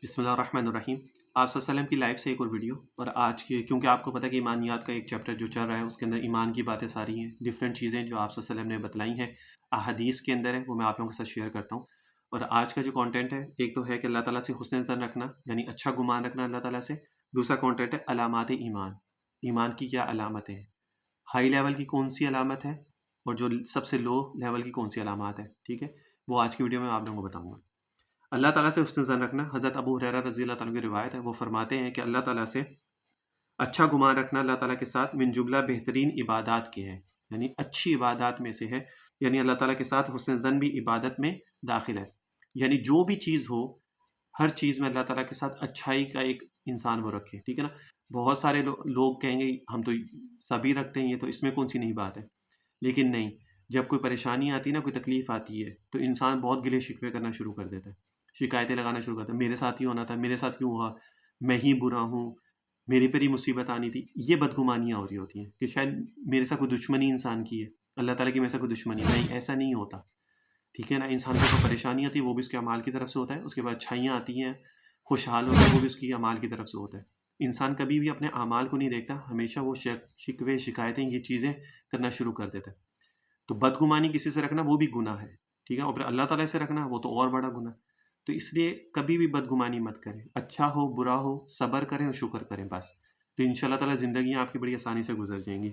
بسم اللہ الرحمن الرحیم۔ آپ صلی اللہ علیہ وسلم کی لائف سے ایک اور ویڈیو، اور آج کی کیونکہ آپ کو پتہ ہے کہ ایمانیات کا ایک چیپٹر جو چل رہا ہے اس کے اندر ایمان کی باتیں ساری ہیں، ڈفرینٹ چیزیں جو آپ صلی اللہ علیہ وسلم نے بتلائی ہیں احادیث کے اندر ہے، وہ میں آپ لوگوں کے ساتھ شیئر کرتا ہوں۔ اور آج کا جو کانٹینٹ ہے، ایک تو ہے کہ اللہ تعالیٰ سے حسن ظن رکھنا، یعنی اچھا گمان رکھنا اللہ تعالیٰ سے۔ دوسرا کانٹینٹ ہے علامات ایمان، ایمان کی کیا علامتیں ہیں، ہائی لیول کی کون سی علامت ہے اور جو سب سے لو لیول کی کون سی علامات ہے، ٹھیک ہے، وہ آج کی ویڈیو میں آپ لوگوں کو بتاؤں گا۔ اللہ تعالیٰ سے حسن ظن رکھنا، حضرت ابو ہریرہ رضی اللہ تعالیٰ کی روایت ہے، وہ فرماتے ہیں کہ اللہ تعالیٰ سے اچھا گمان رکھنا اللہ تعالیٰ کے ساتھ من جملہ بہترین عبادات کے ہیں، یعنی اچھی عبادات میں سے ہے، یعنی اللہ تعالیٰ کے ساتھ حسن ظن بھی عبادت میں داخل ہے، یعنی جو بھی چیز ہو ہر چیز میں اللہ تعالیٰ کے ساتھ اچھائی کا ایک انسان وہ رکھے، ٹھیک ہے نا۔ بہت سارے لوگ کہیں گے ہم تو سبھی رکھتے ہیں، یہ تو اس میں کون سی نئی بات ہے، لیکن نہیں، جب کوئی پریشانی آتی ہے نا، کوئی تکلیف آتی ہے تو انسان بہت گلے شکوے کرنا شروع کر دیتا ہے، شکایتیں لگانا شروع کرتا ہے، میرے ساتھ ہی ہونا تھا، میرے ساتھ کیوں ہوا، میں ہی برا ہوں، میرے پر ہی مصیبت آنی تھی۔ یہ بدگمانیاں ہو رہی ہوتی ہیں کہ شاید میرے ساتھ کوئی دشمنی انسان کی ہے، اللہ تعالیٰ کی میرے ساتھ کوئی دشمنی نہیں، ایسا نہیں ہوتا، ٹھیک ہے نا۔ انسان کو جو پریشانی آتی ہے وہ بھی اس کے اعمال کی طرف سے ہوتا ہے، اس کے بعد اچھائیاں آتی ہیں، خوشحال ہوتا ہے، وہ بھی اس کی اعمال کی طرف سے ہوتا ہے۔ انسان کبھی بھی اپنے اعمال کو نہیں دیکھتا، ہمیشہ وہ شکوے شکایتیں یہ چیزیں کرنا شروع کر دیتا ہے۔ تو بدگمانی کسی سے رکھنا وہ بھی گناہ ہے، ٹھیک ہے، اور پھر اللہ تعالیٰ سے رکھنا وہ تو اور بڑا گناہ۔ تو اس لیے کبھی بھی بدگمانی مت کریں، اچھا ہو برا ہو صبر کریں اور شکر کریں بس، تو ان شاء اللہ تعالیٰ زندگیاں آپ کی بڑی آسانی سے گزر جائیں گی۔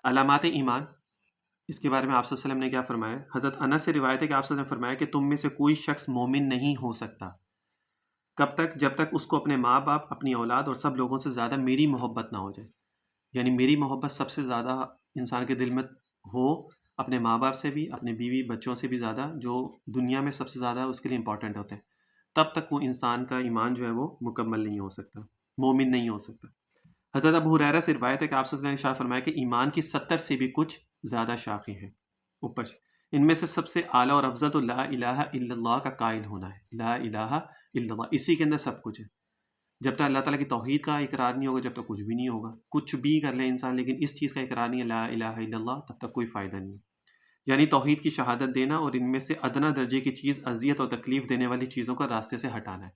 علامات ایمان، اس کے بارے میں آپ صلی اللہ علیہ وسلم نے کیا فرمایا؟ حضرت انس سے روایت ہے کہ آپ صلی اللہ علیہ وسلم نے فرمایا کہ تم میں سے کوئی شخص مومن نہیں ہو سکتا کب تک؟ جب تک اس کو اپنے ماں باپ، اپنی اولاد اور سب لوگوں سے زیادہ میری محبت نہ ہو جائے، یعنی میری محبت سب سے زیادہ انسان کے دل میں ہو، اپنے ماں باپ سے بھی، اپنے بیوی بچوں سے بھی زیادہ، جو دنیا میں سب سے زیادہ اس کے لیے امپورٹنٹ ہوتے ہیں، تب تک وہ انسان کا ایمان جو ہے وہ مکمل نہیں ہو سکتا، مومن نہیں ہو سکتا۔ حضرت ابو ہریرہ سے روایت ہے کہ آپ صلی اللہ علیہ وسلم نے ارشاد فرمایا کہ ایمان کی 70 سے بھی کچھ زیادہ شاخیں ہیں، اوپر سے ان میں سے سب سے اعلیٰ اور افضل تو لا الہ الا اللہ کا قائل ہونا ہے، لا الہ الا اللہ، اسی کے اندر سب کچھ ہے۔ جب تک اللہ تعالیٰ کی توحید کا اقرار نہیں ہوگا، جب تک کچھ بھی نہیں ہوگا، کچھ بھی کر لے انسان لیکن اس چیز کا اقرار نہیں ہے لا الہ الا اللہ، تب تک کوئی فائدہ نہیں ہے۔ یعنی توحید کی شہادت دینا اور ان میں سے ادنا درجے کی چیز اذیت اور تکلیف دینے والی چیزوں کا راستے سے ہٹانا ہے۔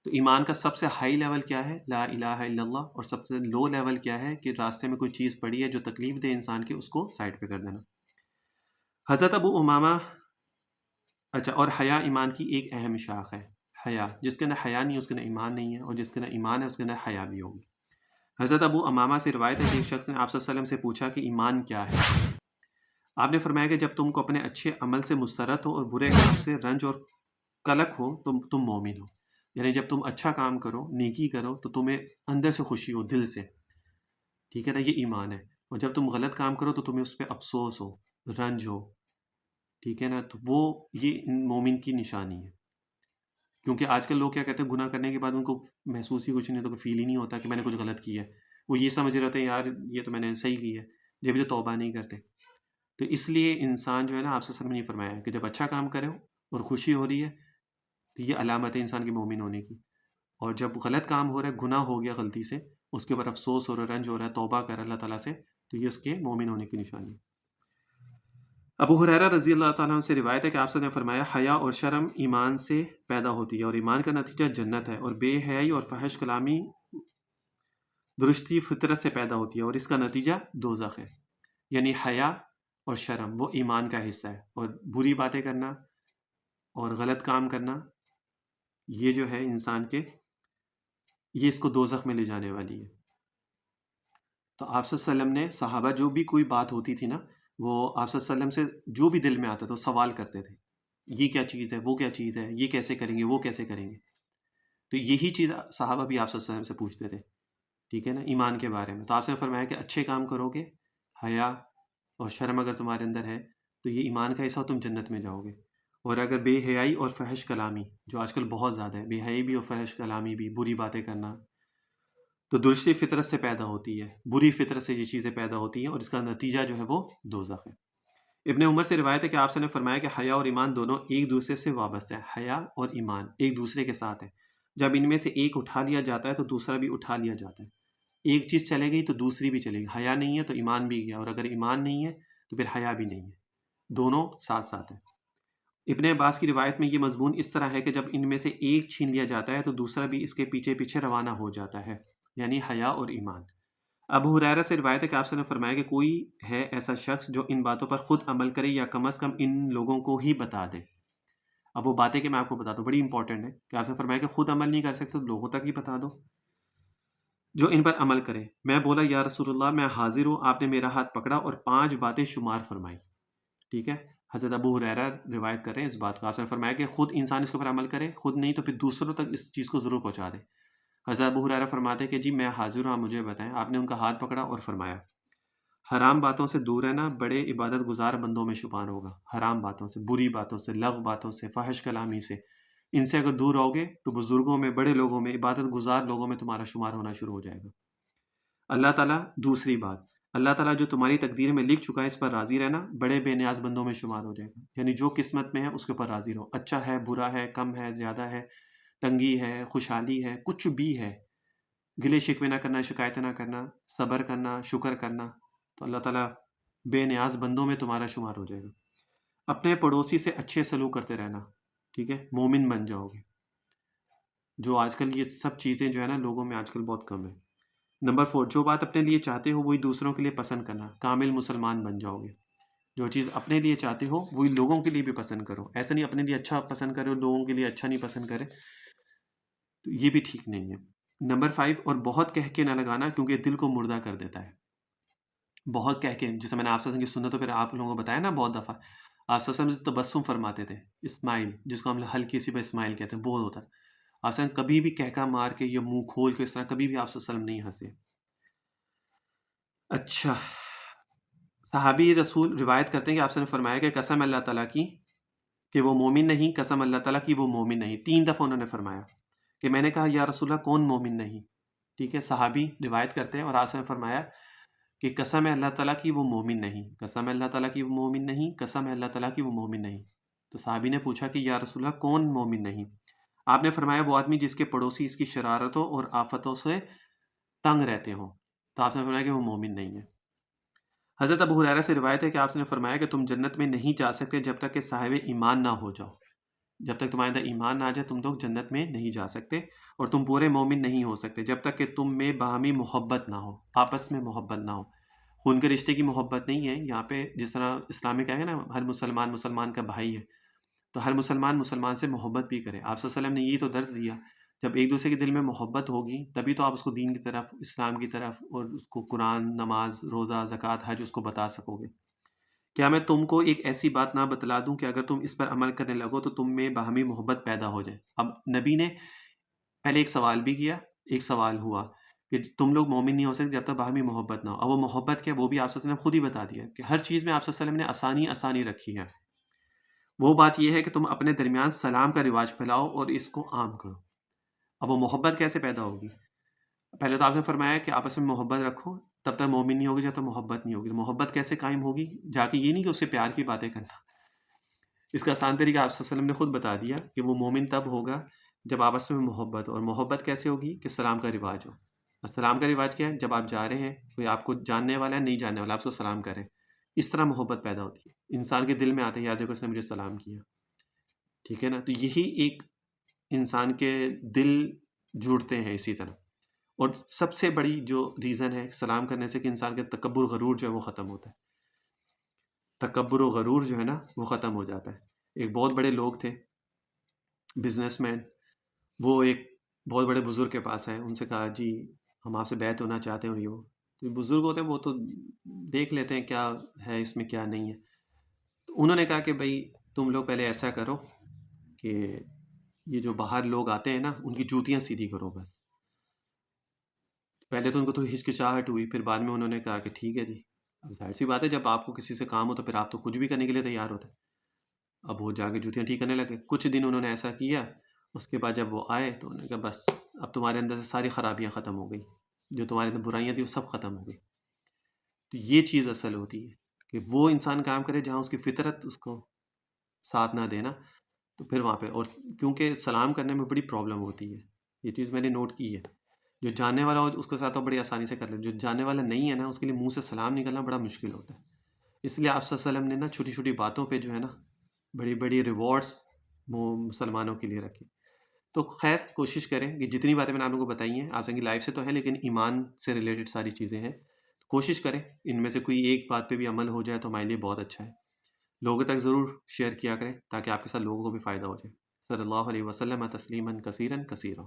تو ایمان کا سب سے ہائی لیول کیا ہے؟ لا الہ الا اللہ، اور سب سے لو لیول کیا ہے کہ راستے میں کوئی چیز پڑی ہے جو تکلیف دے انسان کی، اس کو سائڈ پہ کر دینا۔ حضرت ابو امامہ، اچھا، اور حیا ایمان کی ایک اہم شاخ ہے، حیا، جس کے اندر حیا نہیں ہے اس کے اندر ایمان نہیں ہے، اور جس کے اندر ایمان ہے اس کے اندر حیا بھی ہوگی۔ حضرت ابو امامہ سے روایت ہے کہ ایک شخص نے آپ صلی اللہ علیہ وسلم سے پوچھا کہ ایمان کیا ہے؟ آپ نے فرمایا کہ جب تم کو اپنے اچھے عمل سے مسرت ہو اور برے کام سے رنج اور قلق ہو تم مومن ہو، یعنی جب تم اچھا کام کرو، نیکی کرو، تو تمہیں اندر سے خوشی ہو، دل سے، ٹھیک ہے نا، یہ ایمان ہے۔ اور جب تم غلط کام کرو تو تمہیں اس پہ افسوس ہو، رنج ہو، ٹھیک ہے نا، تو وہ یہ مومن کی نشانی ہے۔ کیونکہ آج کل لوگ کیا کرتے ہیں، گناہ کرنے کے بعد ان کو محسوس ہی کچھ نہیں ہوتا، کوئی فیل ہی نہیں ہوتا کہ میں نے کچھ غلط کیا ہے، وہ یہ سمجھ رہے ہوتے ہیں یار یہ تو میں نے صحیح کی ہے، جب بھی تو توبہ نہیں کرتے۔ تو اس لیے انسان جو ہے نا، آپ سے سب نے یہ فرمایا کہ جب اچھا کام کرے اور خوشی ہو رہی ہے تو یہ علامت ہے انسان کے مومن ہونے کی، اور جب غلط کام ہو رہا ہے، گناہ ہو گیا غلطی سے، اس کے اوپر افسوس ہو رہا ہے، رنج ہو رہا ہے، توبہ کر اللہ تعالیٰ سے، تو یہ اس کے مومن ہونے کی نشانی ہے۔ ابو ہریرہ رضی اللہ تعالیٰ عنہ سے روایت ہے کہ آپ نے فرمایا حیا اور شرم ایمان سے پیدا ہوتی ہے، اور ایمان کا نتیجہ جنت ہے، اور بے حیائی اور فحش کلامی درستی فطرت سے پیدا ہوتی ہے، اور اس کا نتیجہ دوزخ ہے۔ یعنی حیا اور شرم وہ ایمان کا حصہ ہے، اور بری باتیں کرنا اور غلط کام کرنا یہ جو ہے انسان کے، یہ اس کو دوزخ میں لے جانے والی ہے۔ تو آپ صلی اللہ علیہ وسلم نے صحابہ جو بھی کوئی بات ہوتی تھی نا، وہ آپ صلی اللہ علیہ وسلم سے جو بھی دل میں آتا تھا وہ سوال کرتے تھے، یہ کیا چیز ہے، وہ کیا چیز ہے، یہ کیسے کریں گے، وہ کیسے کریں گے۔ تو یہی چیز صحابہ بھی آپ صلی اللہ علیہ وسلم سے پوچھتے تھے، ٹھیک ہے نا، ایمان کے بارے میں۔ تو آپ سے فرمایا کہ اچھے کام کرو گے، حیا اور شرم اگر تمہارے اندر ہے تو یہ ایمان کا حصہ ہو، تم جنت میں جاؤ گے۔ اور اگر بے حیائی اور فحش کلامی، جو آج کل بہت زیادہ ہے، بے حیائی بھی اور فحش کلامی بھی، بری باتیں کرنا، تو درستی فطرت سے پیدا ہوتی ہے، بری فطرت سے یہ چیزیں پیدا ہوتی ہیں، اور اس کا نتیجہ جو ہے وہ دوزخ ہے۔ ابن عمر سے روایت ہے کہ آپ سے نے فرمایا کہ حیا اور ایمان دونوں ایک دوسرے سے وابستہ ہے، حیا اور ایمان ایک دوسرے کے ساتھ ہے، جب ان میں سے ایک اٹھا لیا جاتا ہے تو دوسرا بھی اٹھا لیا جاتا ہے، ایک چیز چلے گئی تو دوسری بھی چلے گی، حیا نہیں ہے تو ایمان بھی گیا، اور اگر ایمان نہیں ہے تو پھر حیا بھی نہیں ہے، دونوں ساتھ ساتھ ہیں۔ ابن عباس کی روایت میں یہ مضمون اس طرح ہے کہ جب ان میں سے ایک چھین لیا جاتا ہے تو دوسرا بھی اس کے پیچھے پیچھے روانہ ہو جاتا ہے، یعنی حیا اور ایمان۔ ابو ہریرہ سے روایت ہے کہ آپ نے فرمایا کہ کوئی ہے ایسا شخص جو ان باتوں پر خود عمل کرے یا کم از کم ان لوگوں کو ہی بتا دے۔ اب وہ باتیں کہ میں آپ کو بتا دوں بڑی امپورٹنٹ ہے کہ آپ نے فرمایا کہ خود عمل نہیں کر سکتے تو لوگوں تک ہی بتا دو جو ان پر عمل کرے۔ میں بولا یا رسول اللہ میں حاضر ہوں، آپ نے میرا ہاتھ پکڑا اور 5 باتیں شمار فرمائی۔ ٹھیک ہے، حضرت ابو ہریرہ روایت کر رہے ہیں اس بات کو۔ آپ نے فرمایا کہ خود انسان اس کے اوپر عمل کرے، خود نہیں تو پھر دوسروں تک اس چیز کو ضرور پہنچا دے۔ حضرت ابو ہریرہ فرماتے ہیں کہ جی میں حاضر ہوں، آپ مجھے بتائیں۔ آپ نے ان کا ہاتھ پکڑا اور فرمایا حرام باتوں سے دور رہنا بڑے عبادت گزار بندوں میں شمار ہوگا۔ حرام باتوں سے، بری باتوں سے، لغو باتوں سے، فحش کلامی سے، ان سے اگر دور رہو گے تو بزرگوں میں، بڑے لوگوں میں، عبادت گزار لوگوں میں تمہارا شمار ہونا شروع ہو جائے گا۔ اللہ تعالیٰ، دوسری بات، اللہ تعالیٰ جو تمہاری تقدیر میں لکھ چکا ہے اس پر راضی رہنا بڑے بے نیاز بندوں میں شمار ہو جائے گا۔ یعنی جو قسمت میں ہے اس کے اوپر راضی رہو، اچھا ہے، برا ہے، کم ہے، زیادہ ہے، تنگی ہے، خوشحالی ہے، کچھ بھی ہے، گلے شکوے نہ کرنا، شکایتیں نہ کرنا، صبر کرنا، شکر کرنا، تو اللہ تعالیٰ بے نیاز بندوں میں تمہارا شمار ہو جائے گا۔ اپنے پڑوسی سے اچھے سلوک کرتے رہنا، ٹھیک ہے، مومن بن جاؤ گے، جو آج کل یہ سب چیزیں جو ہے نا لوگوں میں آج کل بہت کم ہے۔ نمبر 4، جو بات اپنے لیے چاہتے ہو وہی دوسروں کے لیے پسند کرنا، کامل مسلمان بن جاؤ گے۔ جو چیز اپنے لیے چاہتے ہو وہی لوگوں کے لیے بھی پسند کرو، ایسا نہیں اپنے لیے اچھا پسند کرے اور لوگوں کے لیے اچھا نہیں پسند کرے، تو یہ بھی ٹھیک نہیں ہے۔ نمبر 5، اور بہت کہہ کے نہ لگانا کیونکہ دل کو مردہ کر دیتا ہے۔ بہت کہہ کے، جیسے میں نے آپ سے کی سنتوں پھر آپ لوگوں کو بتایا نا بہت دفعہ، آپ سے تبسم فرماتے تھے، اسمائل، جس کو ہم ہلکی سی پہ اسمائل کہتے ہیں، بہت ہوتا ہے۔ آپ سے کبھی بھی کہکا مار کے یا منہ کھول کے اس طرح کبھی بھی آپ سے نہیں ہنسے۔ اچھا، صحابی رسول روایت کرتے ہیں کہ آپ سے نے فرمایا کہ قسم اللہ تعالیٰ کی کہ وہ مومن نہیں، قسم اللہ تعالیٰ کی وہ مومن نہیں۔ 3 دفعہ انہوں نے فرمایا کہ میں نے کہا یا رسول اللہ کون مومن نہیں؟ ٹھیک ہے، صحابی روایت کرتے ہیں اور آپ سے نے فرمایا کہ قسم ہے اللہ تعالیٰ کی وہ مومن نہیں، قسم ہے اللہ تعالیٰ کی وہ مومن نہیں، قسم ہے اللہ تعالیٰ کی وہ مومن نہیں۔ تو صحابی نے پوچھا کہ یا رسول اللہ کون مومن نہیں؟ آپ نے فرمایا وہ آدمی جس کے پڑوسی اس کی شرارتوں اور آفتوں سے تنگ رہتے ہوں۔ تو آپ نے فرمایا کہ وہ مومن نہیں ہے۔ حضرت ابو ہریرہ سے روایت ہے کہ آپ نے فرمایا کہ تم جنت میں نہیں جا سکتے جب تک کہ صاحب ایمان نہ ہو جاؤ۔ جب تک تمہارے اندر ایمان نہ آ جائے تم لوگ جنت میں نہیں جا سکتے، اور تم پورے مومن نہیں ہو سکتے جب تک کہ تم میں باہمی محبت نہ ہو، آپس میں محبت نہ ہو۔ خون کے رشتے کی محبت نہیں ہے یہاں پہ، جس طرح اسلام میں کہا ہے نا ہر مسلمان مسلمان کا بھائی ہے، تو ہر مسلمان مسلمان سے محبت بھی کرے۔ آپ صلی اللہ علیہ وسلم نے یہ تو درس دیا، جب ایک دوسرے کے دل میں محبت ہوگی تبھی تو آپ اس کو دین کی طرف، اسلام کی طرف، اور اس کو قرآن، نماز، روزہ، زکوٰۃ، حج اس کو بتا سکو گے۔ کیا میں تم کو ایک ایسی بات نہ بتلا دوں کہ اگر تم اس پر عمل کرنے لگو تو تم میں باہمی محبت پیدا ہو جائے؟ اب نبی نے پہلے ایک سوال بھی کیا، ایک سوال ہوا کہ تم لوگ مومن نہیں ہو سکتے جب تک باہمی محبت نہ ہو۔ اب وہ محبت کیا، وہ بھی آپ صلی اللہ علیہ وسلم نے خود ہی بتا دیا کہ ہر چیز میں آپ صلی اللہ علیہ وسلم نے آسانی آسانی رکھی ہے۔ وہ بات یہ ہے کہ تم اپنے درمیان سلام کا رواج پھیلاؤ اور اس کو عام کرو۔ اب وہ محبت کیسے پیدا ہوگی؟ پہلے تو آپ نے فرمایا کہ آپس میں محبت رکھو، تب تک مومن نہیں ہوگی جب تک محبت نہیں ہوگی۔ محبت کیسے قائم ہوگی؟ جا کے یہ نہیں کہ اس سے پیار کی باتیں کرنا، اس کا آسان طریقہ آپ صلی اللہ علیہ وسلم نے خود بتا دیا کہ وہ مومن تب ہوگا جب آپس میں محبت، اور محبت کیسے ہوگی کہ سلام کا رواج ہو۔ اور سلام کا رواج کیا ہے؟ جب آپ جا رہے ہیں، کوئی آپ کو جاننے والا ہے، نہیں جاننے والا، آپ کو سلام کریں، اس طرح محبت پیدا ہوتی ہے۔ انسان کے دل میں آتے ہیں یاد دیکھو اس نے مجھے سلام کیا، ٹھیک ہے نا، تو یہی ایک انسان کے دل جڑتے ہیں اسی طرح۔ اور سب سے بڑی جو ریزن ہے سلام کرنے سے کہ انسان کے تکبر غرور جو ہے وہ ختم ہوتا ہے، تکبر و غرور جو ہے نا وہ ختم ہو جاتا ہے۔ ایک بہت بڑے لوگ تھے، بزنس مین، وہ ایک بہت بڑے بزرگ کے پاس آئے، ان سے کہا جی ہم آپ سے بیعت ہونا چاہتے ہیں، اور یہ وہ تو بزرگ ہوتے ہیں وہ تو دیکھ لیتے ہیں کیا ہے اس میں کیا نہیں ہے۔ تو انہوں نے کہا کہ بھائی تم لوگ پہلے ایسا کرو کہ یہ جو باہر لوگ آتے ہیں نا ان کی جوتیاں سیدھی کرو بس۔ پہلے تو ان کو تو ہچکچاہٹ ہوئی، پھر بعد میں انہوں نے کہا کہ ٹھیک ہے جی۔ اب ظاہر سی بات ہے جب آپ کو کسی سے کام ہو تو پھر آپ تو کچھ بھی کرنے کے لیے تیار ہوتے ہیں۔ اب وہ جا کے جوتیاں ٹھیک کرنے لگے، کچھ دن انہوں نے ایسا کیا، اس کے بعد جب وہ آئے تو انہوں نے کہا بس اب تمہارے اندر سے ساری خرابیاں ختم ہو گئی، جو تمہارے اندر برائیاں تھیں وہ سب ختم ہو گئی۔ تو یہ چیز اصل ہوتی ہے کہ وہ انسان کام کرے جہاں اس کی فطرت اس کو ساتھ نہ دینا، تو پھر وہاں پہ، اور کیونکہ سلام کرنے میں بڑی پرابلم ہوتی ہے، یہ چیز میں نے نوٹ کی ہے۔ جو جاننے والا ہو اس کے ساتھ تو بڑی آسانی سے کر لے، جو جاننے والا نہیں ہے نا اس کے لیے منہ سے سلام نکلنا بڑا مشکل ہوتا ہے۔ اس لیے آپ صلی اللہ علیہ وسلم نے نا چھوٹی چھوٹی باتوں پہ جو ہے نا بڑی بڑی ریوارڈس وہ مسلمانوں کے لیے رکھے. تو خیر کوشش کریں کہ جتنی باتیں میں نے آپ لوگوں کو بتائی ہیں، آپ سنگ کی لائف سے تو ہے لیکن ایمان سے ریلیٹڈ ساری چیزیں ہیں. کوشش کریں ان میں سے کوئی ایک بات پہ بھی عمل ہو جائے تو ہمارے لیے بہت اچھا ہے. لوگوں تک ضرور شیئر کیا کریں تاکہ آپ کے ساتھ لوگوں کو بھی فائدہ ہو جائے. صلی اللہ علیہ وسلم تسلیما کثیرا کثیرا.